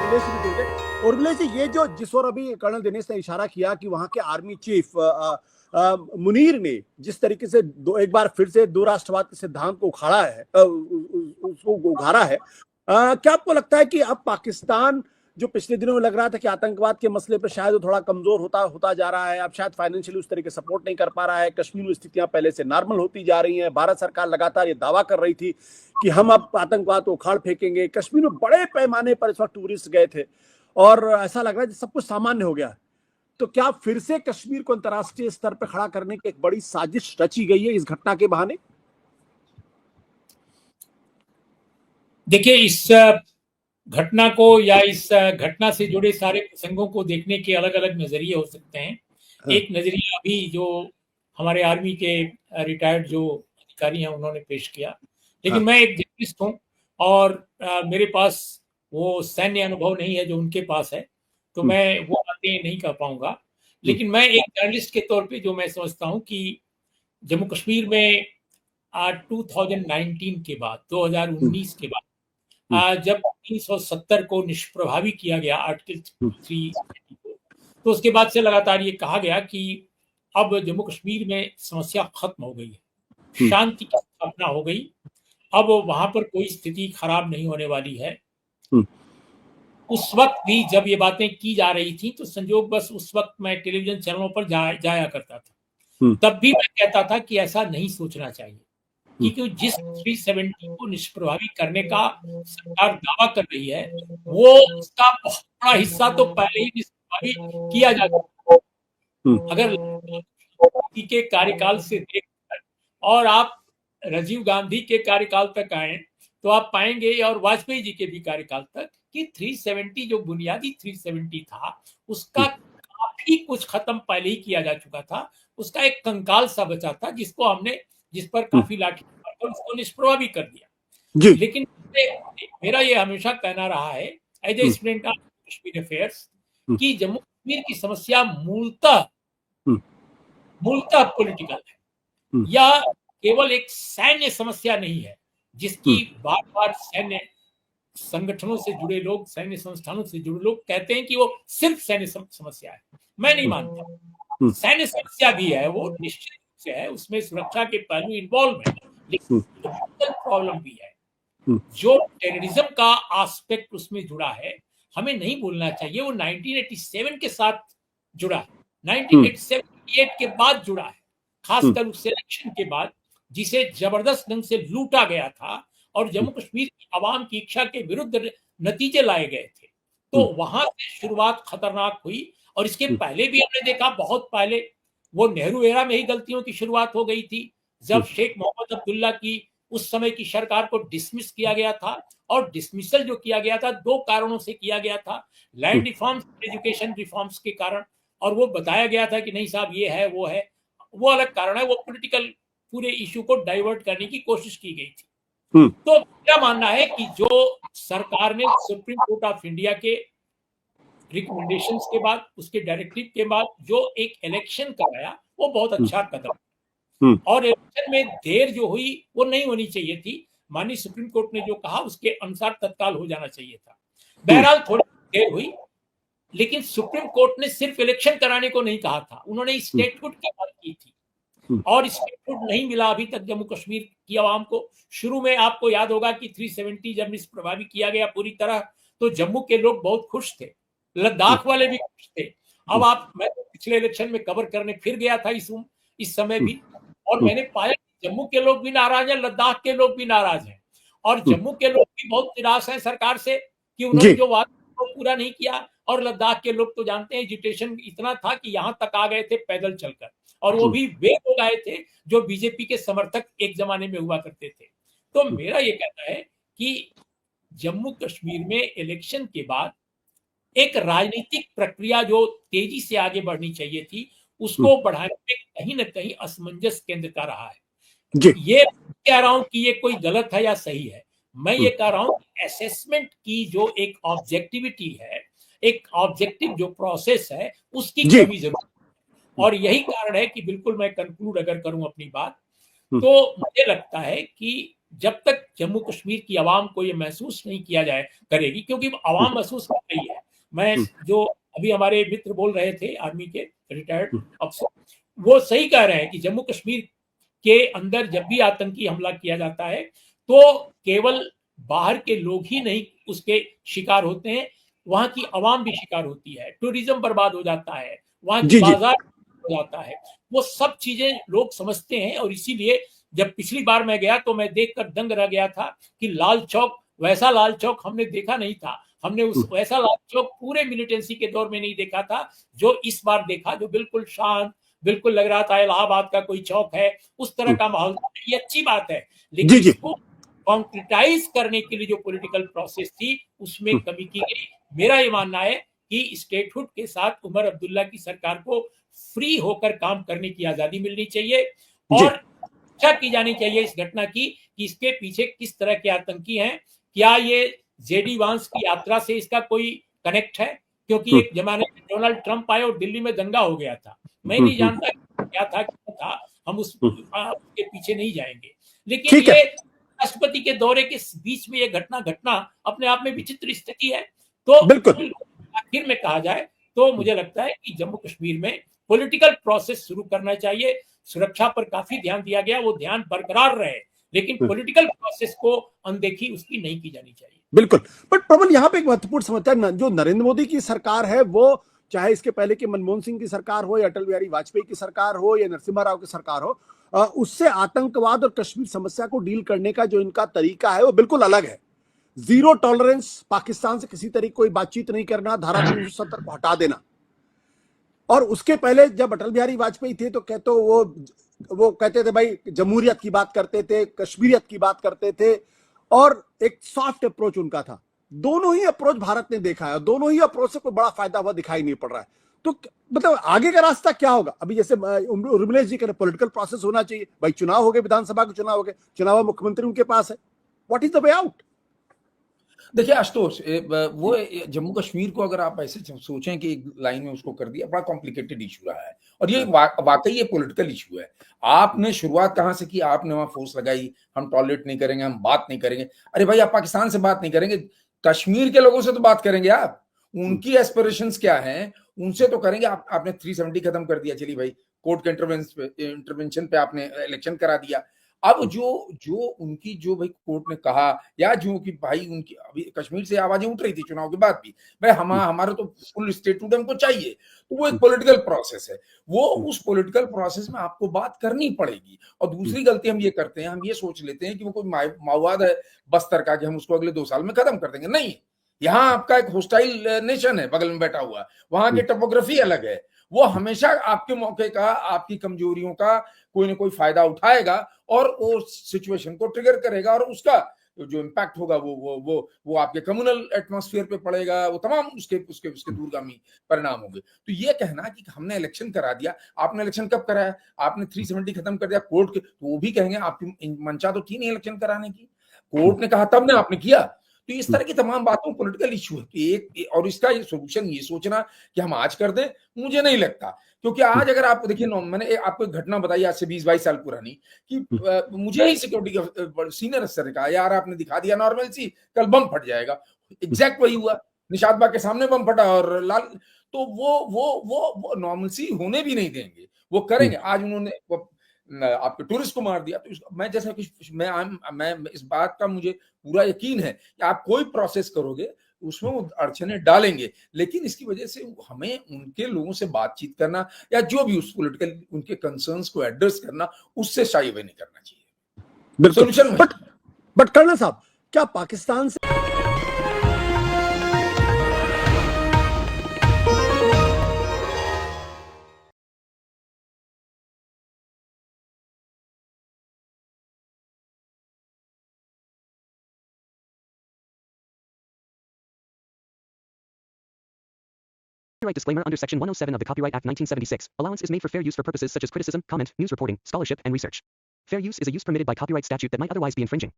उर्मिला से भी जुड़ गए। उर्मिला जी, ये जो जिस ओर अभी कर्नल दिनेश ने इशारा किया कि वहां के आर्मी चीफ मुनीर ने जिस तरीके से एक बार फिर से दो राष्ट्रवाद के सिद्धांत को उखाड़ा है, उसको उघाड़ा है, क्या आपको लगता है कि अब पाकिस्तान जो पिछले दिनों में लग रहा था कि आतंकवाद के मसले पर शायद वो थोड़ा कमजोर होता होता जा रहा है, अब शायद फाइनेंशियली उस तरीके सपोर्ट नहीं कर पा रहा है, कश्मीर में स्थितियां पहले से नॉर्मल होती जा रही हैं, भारत सरकार लगातार ये दावा कर रही थी कि हम अब आतंकवाद को उखाड़ फेंकेंगे, कश्मीर में बड़े पैमाने पर इस वक्त टूरिस्ट गए थे और ऐसा लग रहा है सब कुछ सामान्य हो गया, तो क्या फिर से कश्मीर को अंतर्राष्ट्रीय स्तर पर खड़ा करने की एक बड़ी साजिश रची गई है इस घटना के बहाने? देखिए, इस घटना को या इस घटना से जुड़े सारे प्रसंगों को देखने के अलग अलग नजरिए हो सकते हैं। हाँ। एक नजरिया अभी जो हमारे आर्मी के रिटायर्ड जो अधिकारी हैं उन्होंने पेश किया, लेकिन हाँ। मैं एक जर्नलिस्ट हूँ और मेरे पास वो सैन्य अनुभव नहीं है जो उनके पास है, तो मैं वो बातें नहीं कर पाऊंगा। लेकिन मैं एक जर्नलिस्ट के तौर पे जो मैं समझता हूँ कि जम्मू कश्मीर में 2019 के बाद, 2019 के बाद जब 1970 को निष्प्रभावी किया गया आर्टिकल 370 को, तो उसके बाद से लगातार ये कहा गया कि अब जम्मू कश्मीर में समस्या खत्म हो गई है, शांति की स्थापना हो गई, अब वहां पर कोई स्थिति खराब नहीं होने वाली है। उस वक्त भी जब ये बातें की जा रही थी तो संजोग बस उस वक्त मैं टेलीविजन चैनलों पर जाया करता था, तब भी मैं कहता था कि ऐसा नहीं सोचना चाहिए, क्योंकि जिस 370 को निष्प्रभावी करने का सरकार दावा कर रही है वो उसका बहुत बड़ा हिस्सा तो पहले ही निष्प्रभावी किया जा चुका है। अगर के कार्यकाल से देखकर और आप राजीव गांधी के कार्यकाल तक आए तो आप पाएंगे, और वाजपेयी जी के भी कार्यकाल तक, कि 370 जो बुनियादी 370 था उसका काफी कुछ खत्म पहले ही किया जा चुका था। उसका एक कंकाल सा बचा था जिस पर काफी लाठी और उसको निष्प्रभावी कर दिया। लेकिन मेरा ये हमेशा कहना रहा है as a student of Kashmir affairs कि जम्मू कश्मीर की समस्या मूलतः पॉलिटिकल है, या केवल एक सैन्य समस्या नहीं है जिसकी बार बार सैन्य संगठनों से जुड़े लोग, सैन्य संस्थानों से जुड़े लोग कहते हैं कि वो सिर्फ सैन्य समस्या है। मैं नहीं मानता, सैन्य समस्या भी है, वो निश्चित रूप से है, उसमें सुरक्षा के पहलू इन्वॉल्व है, लेकिन प्रॉब्लम भी है। जो टेररिज्म का एस्पेक्ट उसमें जुड़ा है, हमें नहीं भूलना चाहिए, वो 1987 के साथ जुड़ा है, 1987 के बाद जुड़ा है, खासकर उस इलेक्शन के बाद जिसे जबरदस्त ढंग से लूटा गया था और जम्मू कश्मीर की आवाम की इच्छा के विरुद्ध नतीजे लाए गए थे। तो वहां से शुरुआत खतरनाक हुई, और इसके पहले भी हमने देखा, बहुत पहले वो नेहरू एरा में ही गलतियों की शुरुआत हो गई थी, जब शेख मोहम्मद अब्दुल्ला की उस समय की सरकार को डिसमिस किया गया था, और डिसमिसल जो किया गया था दो कारणों से किया गया था, लैंड रिफॉर्म्स, एजुकेशन रिफॉर्म्स के कारण, और वो बताया गया था कि नहीं साहब ये है वो है, वो अलग कारण है, वो पॉलिटिकल पूरे इशू को डाइवर्ट करने की कोशिश की गई थी। तो क्या मानना है कि जो सरकार ने सुप्रीम कोर्ट ऑफ इंडिया के रिकमेंडेशंस के बाद, उसके डायरेक्टिव के बाद जो एक इलेक्शन कराया, वो बहुत अच्छा कदम, और इलेक्शन में देर जो हुई वो नहीं होनी चाहिए थी, माननीय सुप्रीम कोर्ट ने जो कहा उसके अनुसार तत्काल हो जाना चाहिए था। बहरहाल थोड़ी देर हुई, लेकिन सुप्रीम कोर्ट ने सिर्फ इलेक्शन कराने को नहीं कहा था, उन्होंने स्टेटहुड की बात की थी, और स्टेटहुड नहीं मिला अभी तक जम्मू कश्मीर की आवाम को। शुरू में आपको याद होगा कि 370 जब निष्प्रभावी किया गया पूरी तरह, तो जम्मू के लोग बहुत खुश थे, लद्दाख वाले भी खुश थे। अब मैं तो पिछले इलेक्शन में कवर करने फिर गया था इस समय भी, और मैंने पाया कि जम्मू के लोग भी नाराज हैं, लद्दाख के लोग भी नाराज हैं, और जम्मू के लोग भी बहुत निराश हैं सरकार से कि उन्होंने जो वादा पूरा नहीं किया, और लद्दाख के लोग तो जानते हैं एजिटेशन इतना था कि यहां तक आ गए थे पैदल चलकर, और वो भी वे लोग आए थे जो बीजेपी के समर्थक एक जमाने में हुआ करते थे। तो मेरा ये कहना है कि जम्मू कश्मीर में इलेक्शन के बाद एक राजनीतिक प्रक्रिया जो तेजी से आगे बढ़नी चाहिए थी, उसको बढ़ाने में कहीं ना कहीं असमंजस केंद्र का रहा है। ये कह रहा हूं कि ये कोई गलत है या सही है, मैं ये कह रहा हूं कि असेसमेंट की जो एक ऑब्जेक्टिविटी है, एक ऑब्जेक्टिव जो प्रोसेस है, उसकी कमी जरूर, और यही कारण है कि बिल्कुल मैं कंक्लूड अगर करूं अपनी बात, तो मुझे लगता है कि जब तक जम्मू कश्मीर की आवाम को ये महसूस नहीं किया जाए करेगी, क्योंकि आवाम महसूस कर रही है। मैं जो अभी हमारे मित्र बोल रहे थे आर्मी के रिटायर्ड अफसर, वो सही कह रहे हैं कि जम्मू कश्मीर के अंदर जब भी आतंकी हमला किया जाता है तो केवल बाहर के लोग ही नहीं उसके शिकार होते हैं, वहां की आवाम भी शिकार होती है, टूरिज्म बर्बाद हो जाता है, वहां की जी जी बाजार हो जाता है। वो सब चीजें लोग समझते हैं, और इसीलिए जब पिछली बार मैं गया तो मैं देखकर दंग रह गया था कि लाल चौक, वैसा लाल चौक हमने देखा नहीं था। हमने उस वैसा लाल चौक पूरे मिलिटेंसी के दौर में नहीं देखा था जो इस बार देखा, जो बिल्कुल शांत, बिल्कुल लग रहा था इलाहाबाद का कोई चौक है, उस तरह का माहौल था। ये अच्छी बात है, लेकिन जी जी इसको कॉन्क्रिटाइज करने के लिए जो पॉलिटिकल प्रोसेस थी उसमें कमी की गई। मेरा ये मानना है कि स्टेटहुड के साथ उमर अब्दुल्ला की सरकार को फ्री होकर काम करने की आजादी मिलनी चाहिए, जी और चर्चा की जानी चाहिए इस घटना की कि इसके पीछे किस तरह के आतंकी हैं। क्या ये जेडी वांस की यात्रा से इसका कोई कनेक्ट है? क्योंकि एक जमाने में डोनाल्ड ट्रंप आए और दिल्ली में दंगा हो गया था। मैं नहीं जानता क्या था क्या था, हम उसके पीछे नहीं जाएंगे। लेकिन ठीक ये है। राष्ट्रपति के दौरे के बीच में ये घटना घटना अपने आप में विचित्र स्थिति है। तो बिल्कुल आखिर में कहा जाए तो मुझे लगता है कि जम्मू कश्मीर में पॉलिटिकल प्रोसेस शुरू करना चाहिए। सुरक्षा पर काफी ध्यान दिया गया, वो ध्यान बरकरार रहे, लेकिन पॉलिटिकल प्रोसेस को अनदेखी उसकी नहीं की जानी चाहिए। बिल्कुल। बट प्रबल, यहाँ पे एक महत्वपूर्ण समस्या, जो नरेंद्र मोदी की सरकार है, वो चाहे इसके पहले की मनमोहन सिंह की सरकार हो, या अटल बिहारी वाजपेयी की सरकार हो, या नरसिम्हा राव की सरकार हो, उससे आतंकवाद और कश्मीर समस्या को डील करने का जो इनका तरीका है वो बिल्कुल अलग है। जीरो टॉलरेंस, पाकिस्तान से किसी तरीके कोई बातचीत नहीं करना, धारा 370 को हटा देना। और उसके पहले जब अटल बिहारी वाजपेयी थे तो वो कहते थे भाई, जमहूरियत की बात करते थे, कश्मीरियत की बात करते थे, और एक सॉफ्ट अप्रोच उनका था। दोनों ही अप्रोच भारत ने देखा है, दोनों ही अप्रोच से कोई बड़ा फायदा हुआ दिखाई नहीं पड़ रहा है। तो मतलब आगे का रास्ता क्या होगा? अभी जैसे उर्मिलेश जी कह रहे पॉलिटिकल प्रोसेस होना चाहिए, भाई चुनाव हो गए, विधानसभा के चुनाव हो गए, चुनाव मुख्यमंत्री उनके पास है, what is the way out? देखिए आशुतोष, वो जम्मू कश्मीर को अगर आप ऐसे सोचें कि एक लाइन में उसको कर दिया, बड़ा कॉम्प्लिकेटेड इशू रहा है, और ये वाकई ये पॉलिटिकल इशू है। आपने शुरुआत कहां से की? आपने वहां फोर्स लगाई, हम टॉलरेट नहीं करेंगे, हम बात नहीं करेंगे। अरे भाई, आप पाकिस्तान से बात नहीं करेंगे, कश्मीर के लोगों से तो बात करेंगे। आप उनकी एस्पिरेशंस क्या हैं उनसे तो करेंगे। आपने 370 खत्म कर दिया, चलिए भाई, कोर्ट के इंटरवेंशन पे आपने इलेक्शन करा दिया। अब जो उनकी, जो भाई कोर्ट ने कहा, या जो कि भाई उनकी अभी कश्मीर से आवाजें उठ रही थी चुनाव के बाद भी, भाई हमारा तो फुल स्टेटहुड हमको चाहिए, तो वो एक पॉलिटिकल प्रोसेस है। वो उस पॉलिटिकल प्रोसेस में आपको बात करनी पड़ेगी। और दूसरी गलती हम ये करते हैं, हम ये सोच लेते हैं कि वो कोई माओवाद है बस्तर का, कि हम उसको अगले 2 साल में खत्म कर देंगे। नहीं, यहाँ आपका एक होस्टाइल नेशन है बगल में बैठा हुआ, वहां की टोपोग्राफी अलग है। वो हमेशा आपके मौके का, आपकी कमजोरियों का कोई ना कोई फायदा उठाएगा, और वो सिचुएशन को ट्रिगर करेगा, और उसका जो इम्पैक्ट होगा वो आपके कम्युनल एटमॉस्फेयर पे पड़ेगा, वो तमाम उसके दूरगामी परिणाम होंगे। तो ये कहना कि हमने इलेक्शन करा दिया, आपने इलेक्शन कब कराया? आपने 370 खत्म कर दिया कोर्ट के, तो वो भी कहेंगे आपकी मंशा तो थी नहीं इलेक्शन कराने की, कोर्ट ने कहा तब ने आपने किया। तो इस तरह की तमाम बातों पॉलिटिकल इशू है कि और इसका ये सोल्यूशन ये सोचना कि हम आज कर दें, मुझे नहीं लगता। क्योंकि आज अगर आप देखिए, मैंने आपको एक घटना बताई आज से 20-22 साल पुरानी, कि मुझे ही सिक्योरिटी का सीनियर अफसर ने कहा, यार आपने दिखा दिया नॉर्मल सी, कल बम फट जाएगा। एग्जैक्ट वही हुआ, निशात बाग के सामने बम फटा, और लाल, तो वो नॉर्मल सी होने भी नहीं देंगे, वो करेंगे। आज उन्होंने आपके टूरिस्ट को मार दिया। तो मैं जैसा कुछ मैं इस बात का मुझे पूरा यकीन है कि आप कोई प्रोसेस करोगे उसमें वो अड़चने डालेंगे, लेकिन इसकी वजह से हमें उनके लोगों से बातचीत करना, या जो भी उस पॉलिटिकल उनके कंसर्न्स को एड्रेस करना, उससे शाई वे नहीं करना चाहिए। सोल्यूशन बट कर्नल साहब, क्या पाकिस्तान से Copyright disclaimer under Section 107 of the Copyright Act 1976. Allowance is made for fair use for purposes such as criticism, comment, news reporting, scholarship, and research. Fair use is a use permitted by copyright statute that might otherwise be infringing.